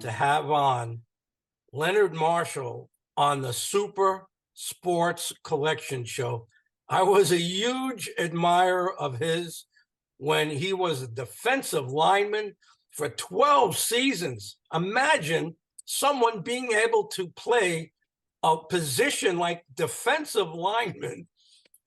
to have on Leonard Marshall on the Super Sports Collection Show. I was a huge admirer of his when he was a defensive lineman for 12 seasons. Imagine someone being able to play a position like defensive lineman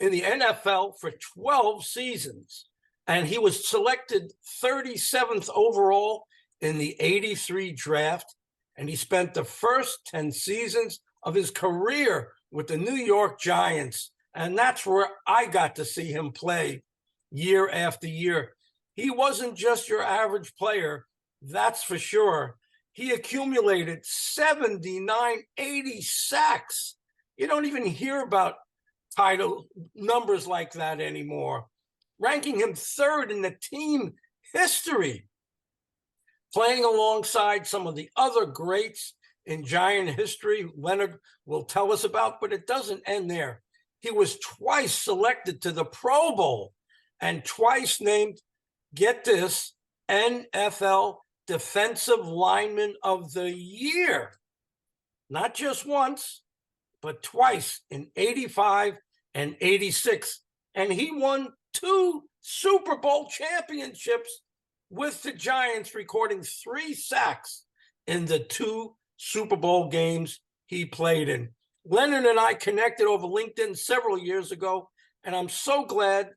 in the NFL for 12 seasons. And he was selected 37th overall in the 83 draft. And he spent the first 10 seasons of his career with the New York Giants. And that's where I got to see him play year after year. He wasn't just your average player, that's for sure. He accumulated 79, 80 sacks. You don't even hear about title numbers like that anymore, ranking him third in the team history, playing alongside some of the other greats in Giant history Leonard will tell us about, but it doesn't end there. He was twice selected to the Pro Bowl and twice named, get this, NFL Defensive Lineman of the Year. Not just once, but twice in 85 and 86. And he won 2 Super Bowl championships with the Giants, recording 3 sacks in the 2 Super Bowl games he played in. Leonard and I connected over LinkedIn several years ago, and I'm so glad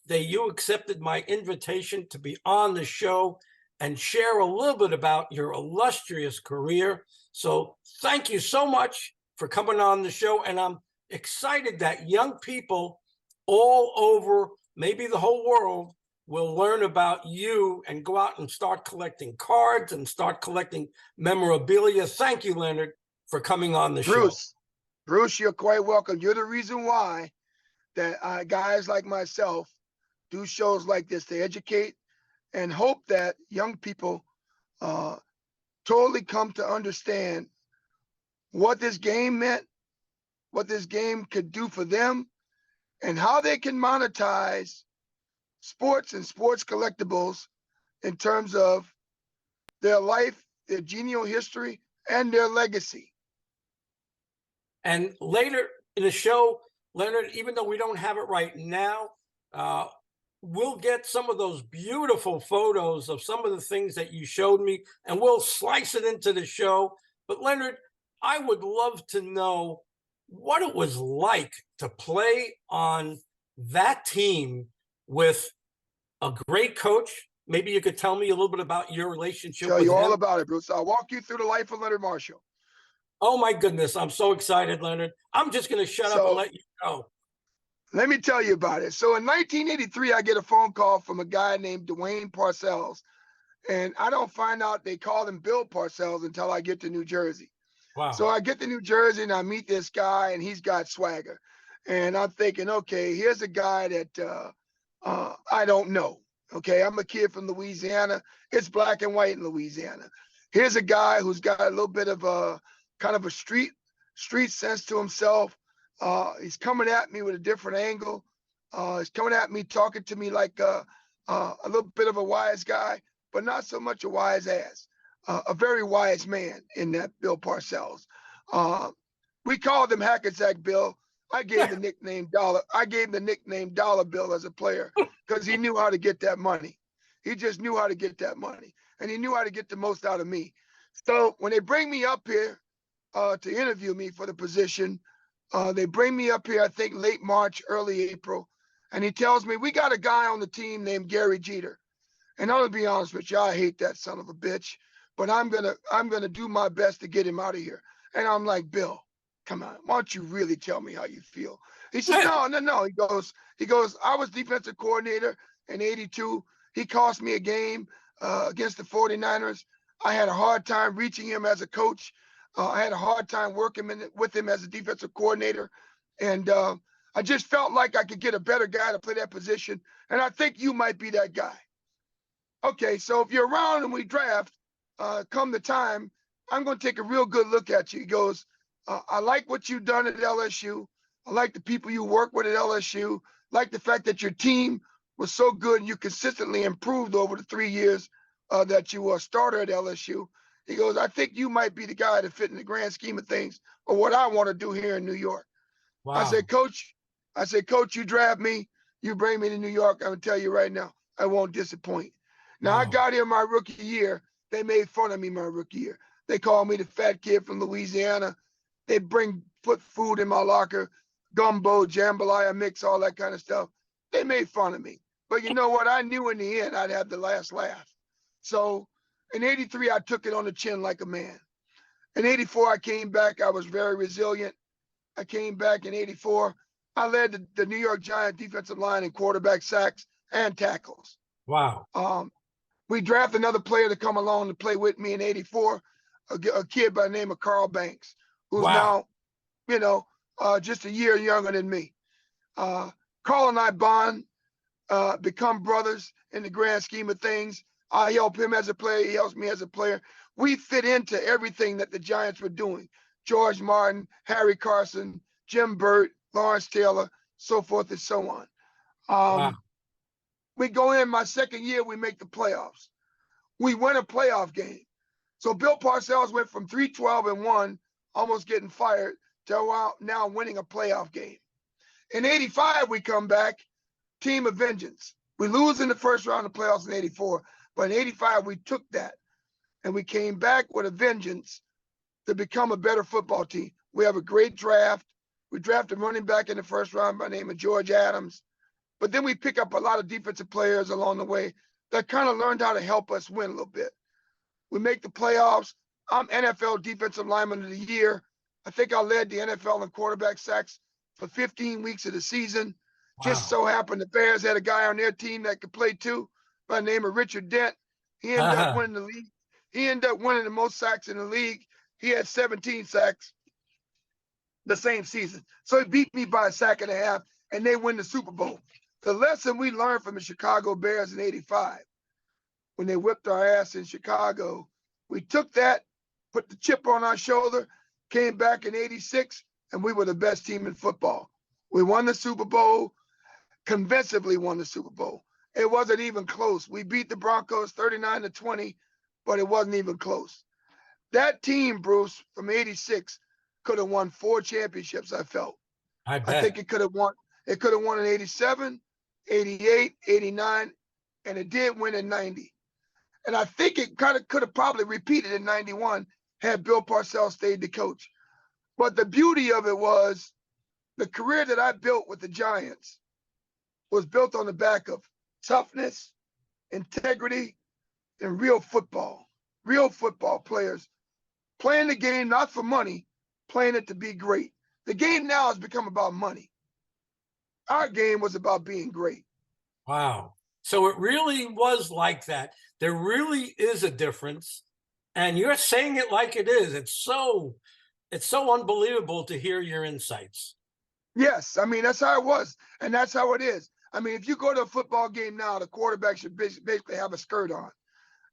that you accepted my invitation to be on the show and share a little bit about your illustrious career. So thank you so much for coming on the show, and I'm excited that young people all over, maybe the whole world, will learn about you and go out and start collecting cards and start collecting memorabilia. Thank you, Leonard, for coming on the show. Bruce, you're quite welcome. You're the reason why that guys like myself do shows like this to educate and hope that young people totally come to understand what this game meant, what this game could do for them, and how they can monetize sports and sports collectibles in terms of their life, their genial history, and their legacy. And later in the show, Leonard, even though we don't have it right now, we'll get some of those beautiful photos of some of the things that you showed me, and we'll slice it into the show. But Leonard, I would love to know what it was like to play on that team with a great coach. Maybe you could tell me a little bit about your relationship with him. Tell you all about it, Bruce. I'll walk you through the life of Leonard Marshall. Oh, my goodness. I'm so excited, Leonard. I'm just going to shut up and let you go. Let me tell you about it. So in 1983, I get a phone call from a guy named Dwayne Parcells. And I don't find out they called him Bill Parcells until I get to New Jersey. Wow. So I get to New Jersey and I meet this guy, and he's got swagger. And I'm thinking, okay, here's a guy that I don't know. Okay, I'm a kid from Louisiana. It's black and white in Louisiana. Here's a guy who's got a little bit of a kind of a street sense to himself. He's coming at me with a different angle. He's coming at me, talking to me like a little bit of a wise guy, but not so much a wise ass. A very wise man in that Bill Parcells. We called him Hackensack Bill. I gave the nickname Dollar. I gave the nickname Dollar Bill as a player because he knew how to get that money. He just knew how to get that money, and he knew how to get the most out of me. So when they bring me up here to interview me for the position, they bring me up here, I think late March, early April, and he tells me, we got a guy on the team named Gary Jeter. And I'm gonna be honest with you, I hate that son of a bitch, but I'm gonna do my best to get him out of here. And I'm like, Bill, come on, why don't you really tell me how you feel? He says, no. He goes, I was defensive coordinator in 82. He cost me a game against the 49ers. I had a hard time reaching him as a coach. I had a hard time working with him as a defensive coordinator. And I just felt like I could get a better guy to play that position. And I think you might be that guy. Okay, so if you're around and we draft, come the time, I'm going to take a real good look at you. He goes, I like what you've done at LSU. I like the people you work with at LSU. I like the fact that your team was so good and you consistently improved over the 3 years that you were a starter at LSU. He goes, I think you might be the guy to fit in the grand scheme of things or what I want to do here in New York. I Wow. said, Coach, you draft me, you bring me to New York. I'm going to tell you right now, I won't disappoint. Now, I Wow. got here my rookie year. They made fun of me my rookie year. They called me the fat kid from Louisiana. They put food in my locker, gumbo, jambalaya mix, all that kind of stuff. They made fun of me. But you know what? I knew in the end I'd have the last laugh. So in 83, I took it on the chin like a man. In 84, I came back. I was very resilient. I came back in 84. I led the New York Giants defensive line in quarterback sacks and tackles. Wow. We drafted another player to come along to play with me in 84, a kid by the name of Carl Banks, who's Wow. now, just a year younger than me. Carl and I bond, become brothers in the grand scheme of things. I help him as a player. He helps me as a player. We fit into everything that the Giants were doing. George Martin, Harry Carson, Jim Burt, Lawrence Taylor, so forth and so on. Wow. We go in my second year, we make the playoffs. We win a playoff game. So Bill Parcells went from 3-12-1, almost getting fired, to now winning a playoff game. In 85, we come back, team of vengeance. We lose in the first round of playoffs in 84, but in 85, we took that and we came back with a vengeance to become a better football team. We have a great draft. We drafted running back in the first round by the name of George Adams. But then we pick up a lot of defensive players along the way that kind of learned how to help us win a little bit. We make the playoffs. I'm NFL Defensive Lineman of the Year. I think I led the NFL in quarterback sacks for 15 weeks of the season. Just so happened the Bears had a guy on their team that could play too by the name of Richard Dent. He ended up winning the league. He ended up winning the most sacks in the league. He had 17 sacks the same season. So he beat me by a sack and a half, and they win the Super Bowl. The lesson we learned from the Chicago Bears in 85, when they whipped our ass in Chicago, we took that, put the chip on our shoulder, came back in 86, and we were the best team in football. We won the Super Bowl, convincingly won the Super Bowl. It wasn't even close. We beat the Broncos 39-20, but it wasn't even close. That team, Bruce, from 86, could have won 4 championships, I felt. I bet. I think it could have won in 87, 88, 89, and it did win in 90. And I think it kind of could have probably repeated in 91 had Bill Parcells stayed the coach. But the beauty of it was the career that I built with the Giants was built on the back of toughness, integrity, and real football players playing the game not for money, playing it to be great. The game now has become about money. Our game was about being great. Wow. So it really was like that. There really is a difference. And you're saying it like it is. It's so unbelievable to hear your insights. Yes, I mean, that's how it was. And that's how it is. I mean, if you go to a football game now, the quarterback should basically have a skirt on,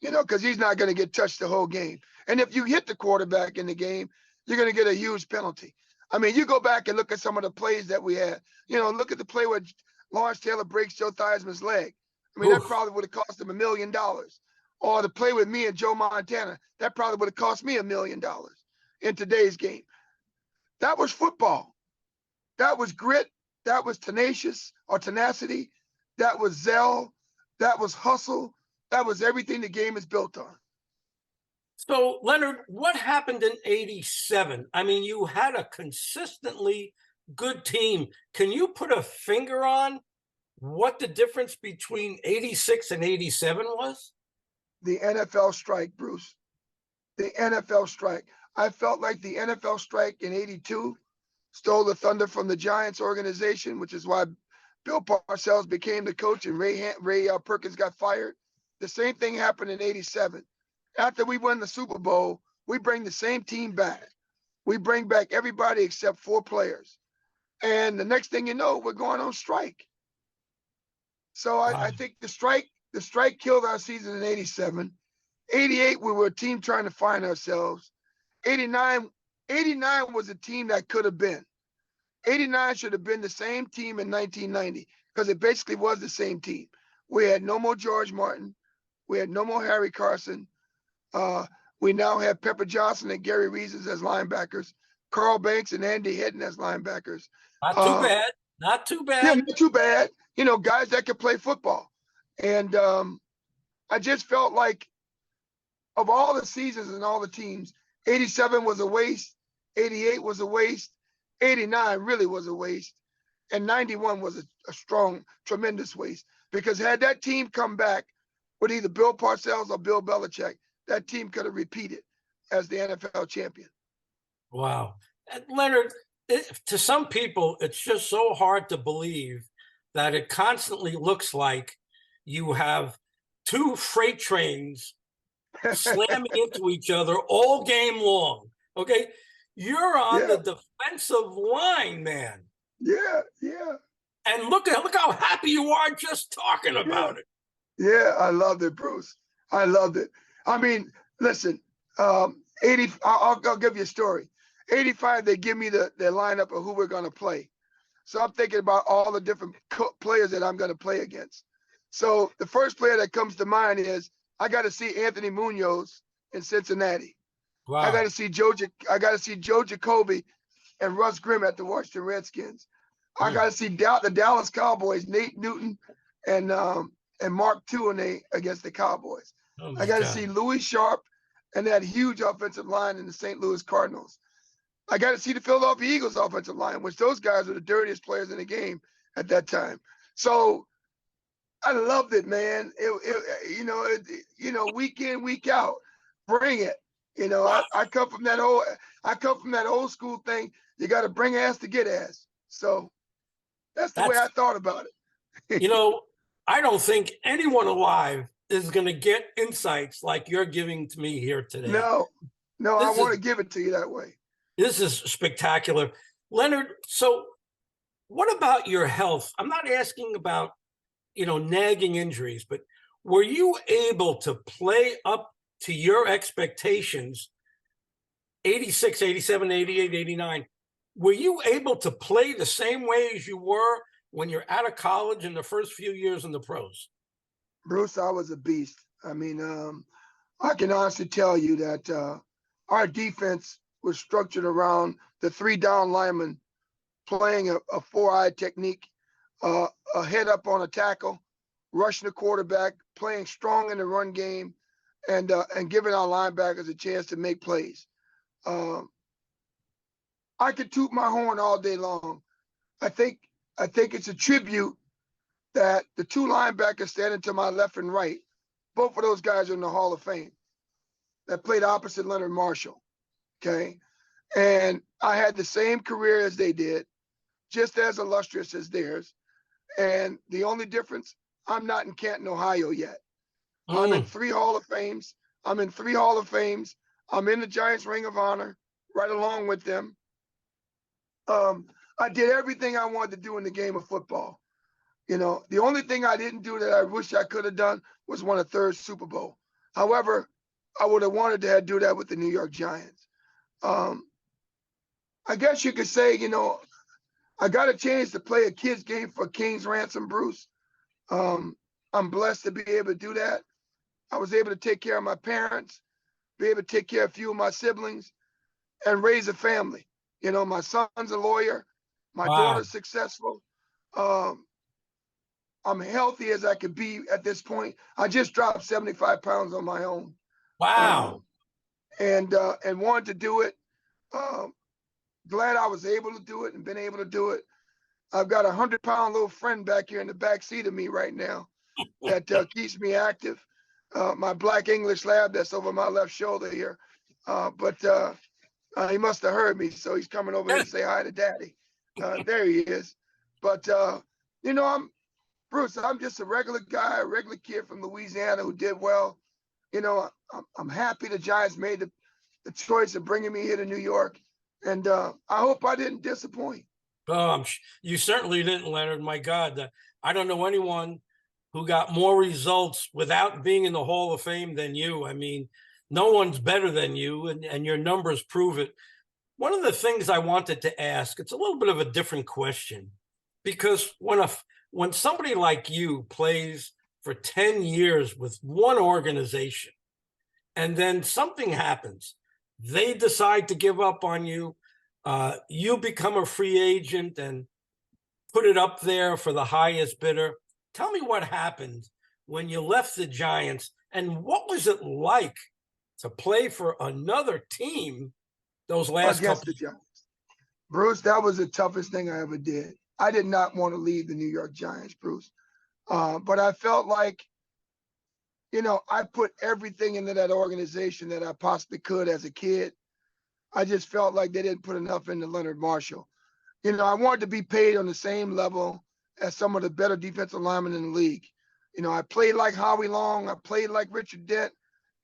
because he's not going to get touched the whole game. And if you hit the quarterback in the game, you're going to get a huge penalty. I mean, you go back and look at some of the plays that we had. Look at the play where Lawrence Taylor breaks Joe Theismann's leg. I mean, that probably would have cost him $1 million. Or the play with me and Joe Montana, that probably would have cost me $1 million in today's game. That was football. That was grit. That was tenacity. That was zeal. That was hustle. That was everything the game is built on. So, Leonard, what happened in 87? I mean, you had a consistently good team. Can you put a finger on what the difference between 86 and 87 was? The NFL strike, Bruce. The NFL strike. I felt like the NFL strike in 82 stole the thunder from the Giants organization, which is why Bill Parcells became the coach and Ray Perkins got fired. The same thing happened in 87. After we won the Super Bowl, we bring the same team back. We bring back everybody except 4 players. And the next thing you know, we're going on strike. So I think the strike killed our season in 87. 88, we were a team trying to find ourselves. 89 was a team that could have been. 89 should have been the same team in 1990 because it basically was the same team. We had no more George Martin. We had no more Harry Carson. We now have Pepper Johnson and Gary Reasons as linebackers, Carl Banks and Andy Hinton as linebackers. Not too bad. Not too Yeah, bad. not too bad. Guys that can play football. And I just felt like of all the seasons and all the teams, 87 was a waste, 88 was a waste, 89 really was a waste, and 91 was a strong, tremendous waste. Because had that team come back with either Bill Parcells or Bill Belichick, that team could have repeated as the NFL champion. Wow. And Leonard, to some people, it's just so hard to believe that it constantly looks like you have two freight trains slamming into each other all game long. Okay. You're on the defensive line, man. Yeah. And look how happy you are just talking about it. Yeah, I loved it, Bruce. I loved it. I mean, listen, 80, I'll give you a story. 85, they give me the lineup of who we're going to play. So I'm thinking about all the different players that I'm going to play against. So the first player that comes to mind is I got to see Anthony Munoz in Cincinnati. Wow. I got to see Joe Jacoby and Russ Grimm at the Washington Redskins. I got to see the Dallas Cowboys, Nate Newton and Mark Tuinei against the Cowboys. I got to see Louis Sharp and that huge offensive line in the St. Louis Cardinals. I got to see the Philadelphia Eagles offensive line, which those guys were the dirtiest players in the game at that time. So I loved it, man. Week in, week out, bring it. I come from that old school thing. You got to bring ass to get ass. So that's the way I thought about it. I don't think anyone alive is going to get insights like you're giving to me here today. No, I want to give it to you that way. This is spectacular. Leonard, so what about your health? I'm not asking about, nagging injuries, but were you able to play up to your expectations, 86, 87, 88, 89? Were you able to play the same way as you were when you're out of college in the first few years in the pros? Bruce, I was a beast. I mean, I can honestly tell you that our defense was structured around the 3-down lineman playing a 4-eye technique, a head up on a tackle, rushing the quarterback, playing strong in the run game, and giving our linebackers a chance to make plays. I could toot my horn all day long. I think it's a tribute that the two linebackers standing to my left and right, both of those guys are in the Hall of Fame, that played opposite Leonard Marshall. Okay. And I had the same career as they did, just as illustrious as theirs. And the only difference, I'm not in Canton, Ohio yet. I'm in 3 Hall of Fames. I'm in the Giants Ring of Honor right along with them. I did everything I wanted to do in the game of football. The only thing I didn't do that I wish I could have done was won a 3rd Super Bowl. However, I would have wanted to do that with the New York Giants. I guess you could say, I got a chance to play a kid's game for King's Ransom, Bruce. I'm blessed to be able to do that. I was able to take care of my parents, be able to take care of a few of my siblings, and raise a family. My son's a lawyer. My daughter's successful. I'm healthy as I could be at this point. I just dropped 75 pounds on my own. Wow. And wanted to do it. Glad I was able to do it and been able to do it. I've got a 100-pound little friend back here in the back seat of me right now that keeps me active. My black English lab that's over my left shoulder here. But he must have heard me, so he's coming over here to say hi to Daddy. There he is. But, Bruce, I'm just a regular guy, a regular kid from Louisiana who did well. I'm happy the Giants made the choice of bringing me here to New York. And I hope I didn't disappoint. Oh, you certainly didn't, Leonard. My God, I don't know anyone who got more results without being in the Hall of Fame than you. I mean, no one's better than you, and your numbers prove it. One of the things I wanted to ask, it's a little bit of a different question, because when somebody like you plays for 10 years with one organization, and then something happens. They decide to give up on you. You become a free agent and put it up there for the highest bidder. Tell me what happened when you left the Giants, and what was it like to play for another team those last against couple the of years? Giants. Bruce, that was the toughest thing I ever did. I did not want to leave the New York Giants, Bruce. But I felt like, I put everything into that organization that I possibly could as a kid. I just felt like they didn't put enough into Leonard Marshall. I wanted to be paid on the same level as some of the better defensive linemen in the league. I played like Howie Long. I played like Richard Dent.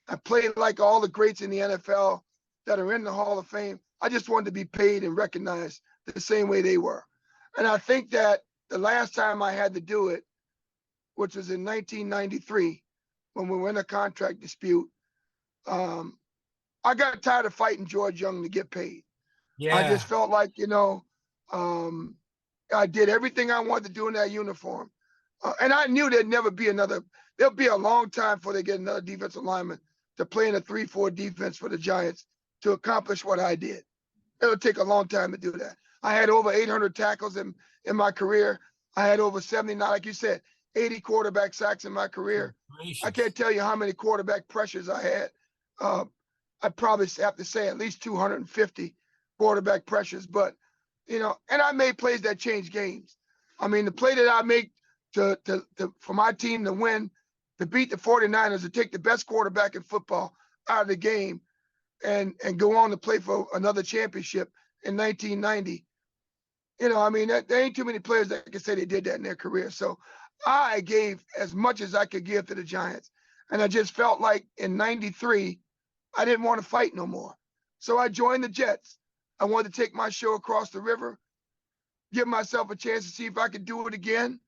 I played like all the greats in the NFL that are in the Hall of Fame. I just wanted to be paid and recognized the same way they were. And I think that the last time I had to do it, which was in 1993, when we were in a contract dispute, I got tired of fighting George Young to get paid. I just Yeah, felt like, I did everything I wanted to do in that uniform. And I knew there'll be a long time before they get another defensive lineman to play in a 3-4 defense for the Giants to accomplish what I did. It'll take a long time to do that. I had over 800 tackles in my career. I had over 79, like you said, 80 quarterback sacks in my career. I gracious. can't tell you how many quarterback pressures I had. I'd probably have to say at least 250 quarterback pressures, but and I made plays that changed games. I mean, the play that I make for my team to win, to beat the 49ers, to take the best quarterback in football out of the game and go on to play for another championship in 1990. I mean, there ain't too many players that can say they did that in their career. So I gave as much as I could give to the Giants. And I just felt like in 93, I didn't want to fight no more. So I joined the Jets. I wanted to take my show across the river, give myself a chance to see if I could do it again,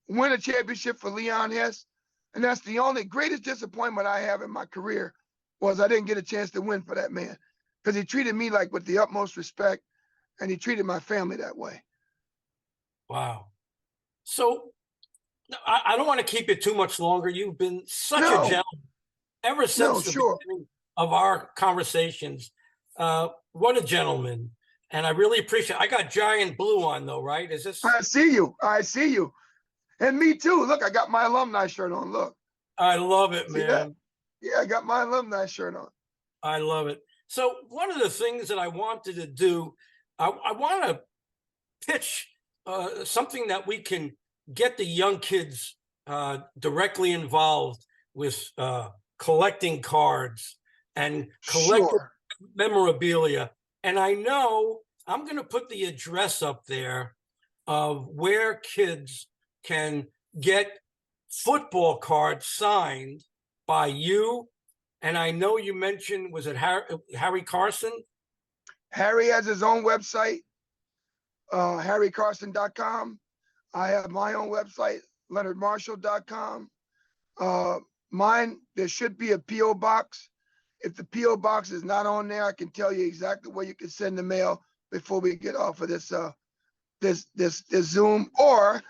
win a championship for Leon Hess. And that's the only greatest disappointment I have in my career was I didn't get a chance to win for that man because he treated me like with the utmost respect and he treated my family that way. Wow. So I don't want to keep it too much longer. You've been such a No, gentleman ever no, since the sure. beginning of our conversations. What a gentleman. And I really appreciate it. I got giant blue on though, right? Is this? I see you. I see you. And me too. Look, I got my alumni shirt on. Look, I love it, see that? man. Yeah, I got my alumni shirt on. I love it. So one of the things that I wanted to do, I want to pitch something that we can get the young kids directly involved with collecting cards and collecting Sure. memorabilia. And I know I'm going to put the address up there of where kids can get football cards signed by you. And I know you mentioned, was it Harry Carson? Harry has his own website, harrycarson.com. I have my own website, leonardmarshall.com. Mine, there should be a P.O. box. If the P.O. box is not on there, I can tell you exactly where you can send the mail before we get off of this Zoom, or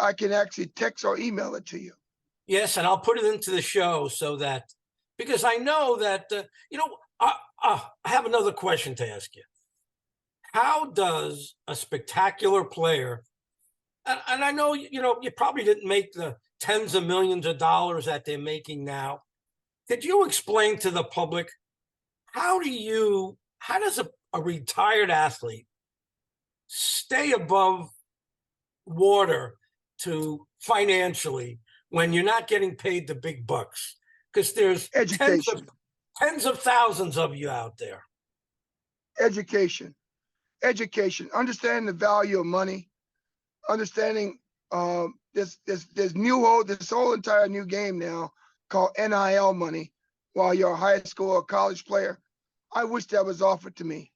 I can actually text or email it to you. Yes, and I'll put it into the show so that, because I know that, I have another question to ask you. How does a spectacular player, and I know, you probably didn't make the tens of millions of dollars that they're making now. Could you explain to the public, how does a retired athlete stay above water to financially when you're not getting paid the big bucks? Because there's Education. tens of thousands of you out there. Education. Understanding the value of money, understanding this whole entire new game now called NIL money while you're a high school or college player. I wish that was offered to me.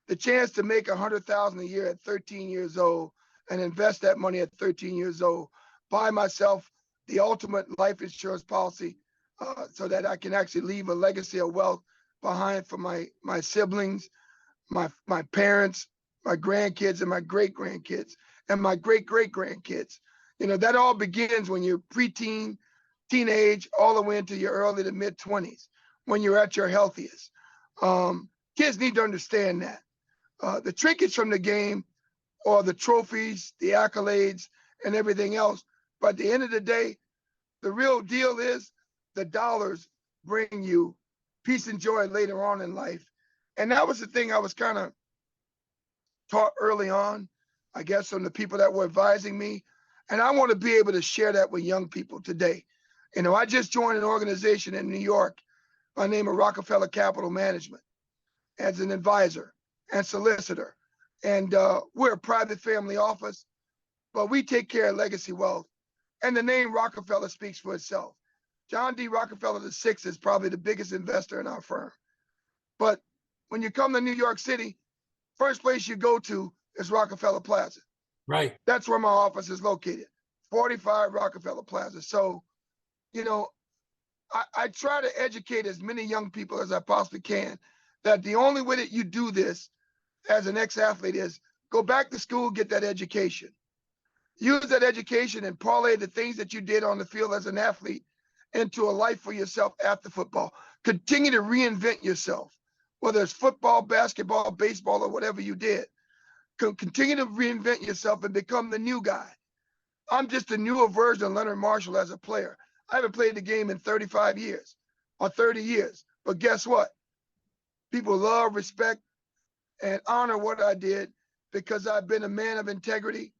The chance to make $100,000 a year at 13 years old and invest that money at 13 years old, buy myself the ultimate life insurance policy so that I can actually leave a legacy of wealth behind for my siblings, my parents, my grandkids, and my great-grandkids, and my great-great-grandkids. That all begins when you're preteen teenage all the way into your early to mid 20s when you're at your healthiest. Kids need to understand that. The trinkets from the game or the trophies, the accolades, and everything else. But at the end of the day, the real deal is the dollars bring you peace and joy later on in life. And that was the thing I was kind of taught early on, I guess, from the people that were advising me. And I want to be able to share that with young people today. You know, I just joined an organization in New York by the name of Rockefeller Capital Management as an advisor and solicitor. And we're a private family office, but we take care of legacy wealth. And the name Rockefeller speaks for itself. John D. Rockefeller VI is probably the biggest investor in our firm. But when you come to New York City, first place you go to is Rockefeller Plaza. Right. That's where my office is located, 45 Rockefeller Plaza. So, you know, I try to educate as many young people as I possibly can that the only way that you do this as an ex-athlete is go back to school, get that education. Use that education and parlay the things that you did on the field as an athlete into a life for yourself after football. Continue to reinvent yourself, whether it's football, basketball, baseball, or whatever you did. Continue to reinvent yourself and become the new guy. I'm just a newer version of Leonard Marshall as a player. I haven't played the game in 35 years or 30 years. But guess what? People love, respect, and honor what I did because I've been a man of integrity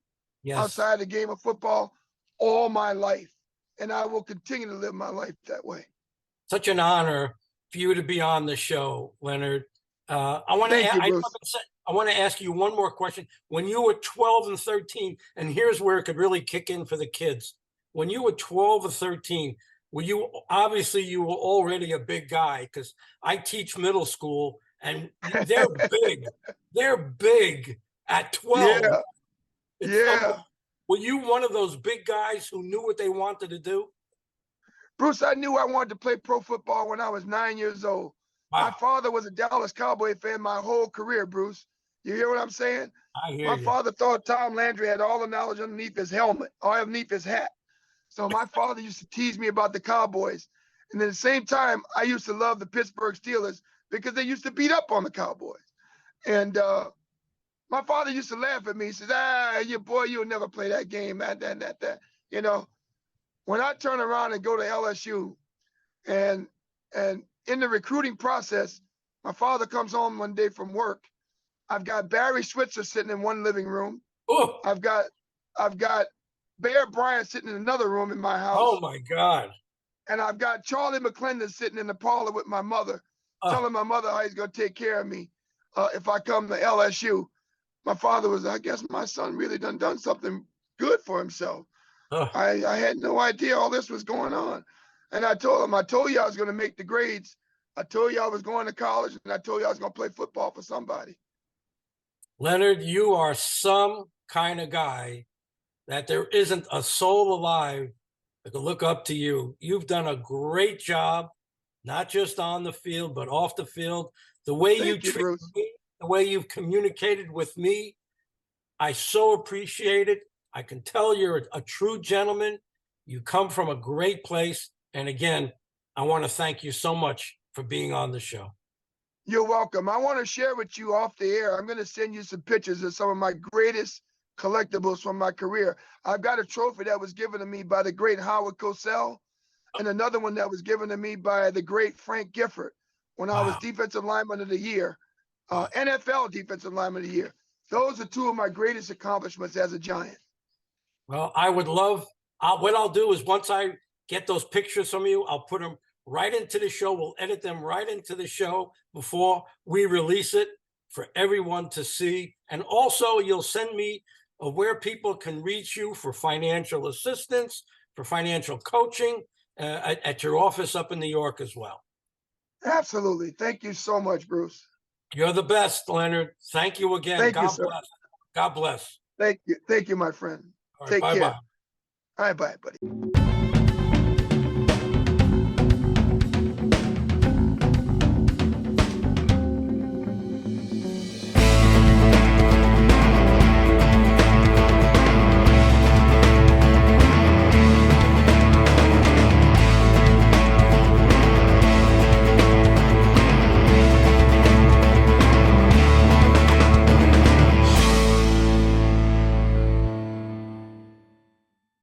outside the game of football all my life. And I will continue to live my life that way. Such an honor for you to be on the show, Leonard. I want to ask you one more question. When you were 12 and 13, and here's where it could really kick in for the kids. When you were 12 or 13, you were already a big guy? Because I teach middle school, and they're big. They're big at 12. Yeah. Were you one of those big guys who knew what they wanted to do? Bruce, I knew I wanted to play pro football when I was 9 years old. Wow. My father was a Dallas Cowboy fan my whole career, Bruce. You hear what I'm saying? I hear My father thought Tom Landry had all the knowledge underneath his helmet or underneath his hat. So my father used to tease me about the Cowboys. And at the same time, I used to love the Pittsburgh Steelers because they used to beat up on the Cowboys. And my father used to laugh at me. He says, you boy, you'll never play that game, that. You know, when I turn around and go to LSU and in the recruiting process, my father comes home one day from work. I've got Barry Switzer sitting in one living room. Ooh. I've got Bear Bryant sitting in another room in my house. Oh my God. And I've got Charlie McClendon sitting in the parlor with my mother, telling my mother how he's going to take care of me if I come to LSU. My father was, I guess my son really done something good for himself. I had no idea all this was going on. And I told him, I told you I was going to make the grades. I told you I was going to college, and I told you I was going to play football for somebody. Leonard, you are some kind of guy that there isn't a soul alive that can look up to you. You've done a great job, not just on the field, but off the field. The way you treat me, the way you've communicated with me, I so appreciate it. I can tell you're a true gentleman. You come from a great place. And again, I want to thank you so much for being on the show. You're welcome. I want to share with you off the air. I'm going to send you some pictures of some of my greatest collectibles from my career. I've got a trophy that was given to me by the great Howard Cosell, and another one that was given to me by the great Frank Gifford when I was Defensive Lineman of the Year, NFL Defensive Lineman of the Year. Those are two of my greatest accomplishments as a Giant. Well, I would love, what I'll do is once I get those pictures from you, I'll put them right into the show. We'll edit them right into the show before we release it for everyone to see. And also you'll send me where people can reach you for financial assistance, for financial coaching at your office up in New York as well. Absolutely. Thank you so much, Bruce. You're the best, Leonard. Thank you again. Thank you, God bless. God bless. Thank you. Thank you, my friend. All right, Take care. bye-bye. All right, bye, buddy.